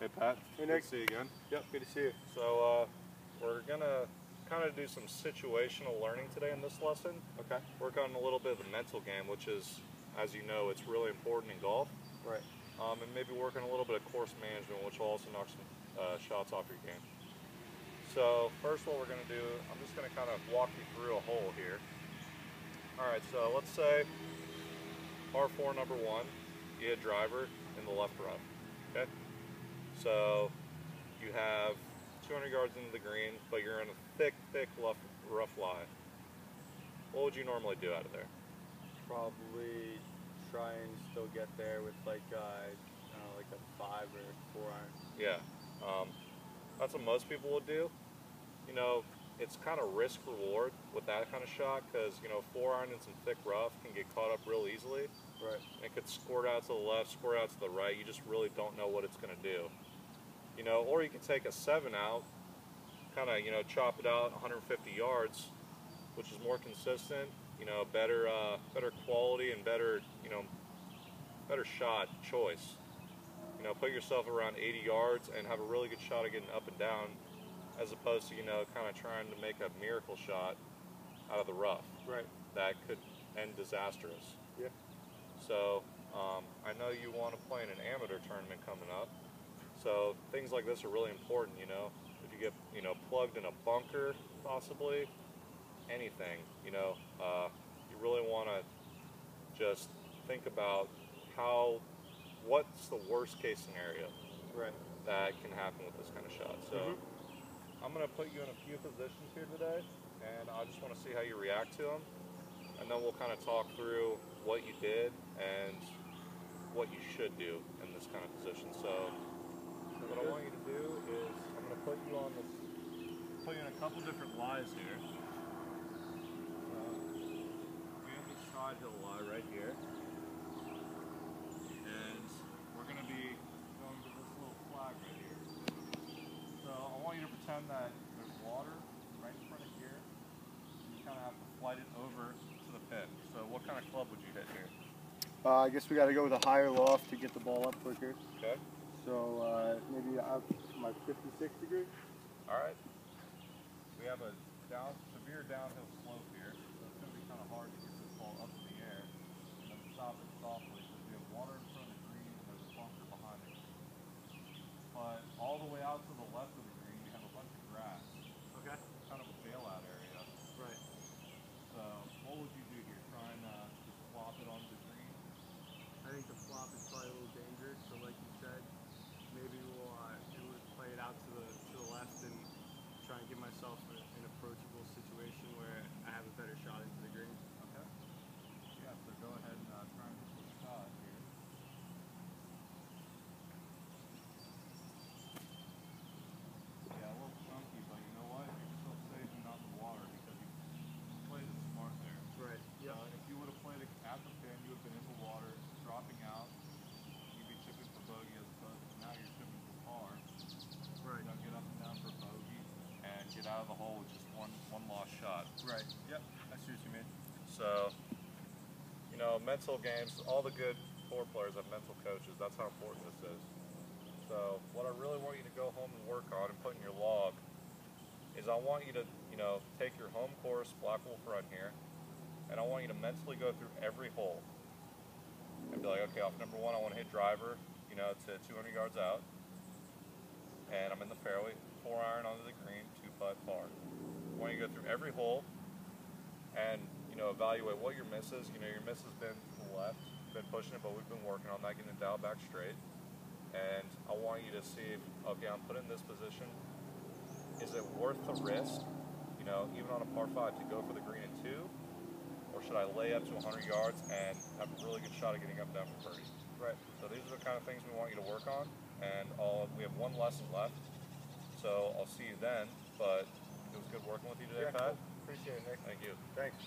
Hey Pat. Hey Nick. Good to see you again. Yep, good to see you. So we're gonna kind of do some situational learning today in this lesson. Okay. Work on a little bit of the mental game, which is, as you know, it's really important in golf. Right. And maybe work on a little bit of course management, which will also knock some shots off your game. So first what we're gonna do, I'm just gonna kind of walk you through a hole here. All right, so let's say par 4 number 1, you hit driver in the left rough, okay? So you have 200 yards into the green, but you're in a thick rough lie. What would you normally do out of there? Probably try and still get there with like I don't know, like a 5 or 4 iron. Yeah, that's what most people would do. You know, it's kind of risk reward with that kind of shot because, you know, 4 iron in some thick rough can get caught up real easily. Right. It could squirt out to the left, squirt out to the right. You just really don't know what it's going to do. You know, or you can take a 7 out, kind of, you know, chop it out 150 yards, which is more consistent, you know, better quality and better, you know, better shot choice. You know, put yourself around 80 yards and have a really good shot of getting up and down, as opposed to, you know, kind of trying to make a miracle shot out of the rough. Right. That could end disastrous. Yeah. So, I know you want to play in an amateur tournament coming up. So things like this are really important, you know. If you get, you know, plugged in a bunker, possibly, anything, you know, you really want to just think about what's the worst case scenario that can happen with this kind of shot. So I'm going to put you in a few positions here today, and I just want to see how you react to them. And then we'll kind of talk through what you did and what you should do in this kind of position. So what I want you to do is I'm going to put you on this, put you in a couple different lies here. We have this side hill lie right here, and we're going to be going to this little flag right here. So I want you to pretend that there's water right in front of here. You kind of have to flight it over to the pin. So what kind of club would you hit here? I guess we got to go with a higher loft to get the ball up quicker. Okay. So maybe my 56 degree. All right. We have a severe downhill slope here, so it's going to be kind of hard to get this ball up in the air and then stop it softly because we have water in front of the green and there's a bunker behind it. But all the way out to the left of the green, we have a bunch of grass. Okay. Kind of a bailout area. Right. So what would you do here? Try and just flop it onto the green? I think the flop is probably a little dangerous. So like you said, maybe we'll play it out to the left and try and give myself an approachable situation where I have a better shot into the green. Okay. Yeah, so go ahead and try and hit the shot here. Yeah, a little chunky, but you know what? You're still safe and not in the water because you played it smart there. Right. Yeah. If you would have played it at the pin, you would have been in the water, dropping out. You'd be chipping for bogey as opposed to now you're chipping for par. Right. You know, get up and down for bogey and get out of the hole with just one lost shot. Right. Yep. I see what you mean. So, you know, mental games, all the good tour players have mental coaches. That's how important this is. So what I really want you to go home and work on and put in your log is I want you to, you know, take your home course, Black Wolf Run here, and I want you to mentally go through every hole and be like, okay, off number 1, I want to hit driver, you know, to 200 yards out, and I'm in the fairway, 4 iron onto the green, 2-putt par. I want you to go through every hole and, you know, evaluate what your miss is. You know, your miss has been to the left, been pushing it, but we've been working on that, getting it dialed back straight. And I want you to see if, okay, I'm put in this position. Is it worth the risk, you know, even on a par 5 to go for the green in 2? Or should I lay up to 100 yards and have a really good shot of getting up and down for birdie? Right. So these are the kind of things we want you to work on. And we have 1 lesson left. So I'll see you then. But it was good working with you today, Yeah, Pat. cool. Appreciate it, Nick. Thank you. Thanks.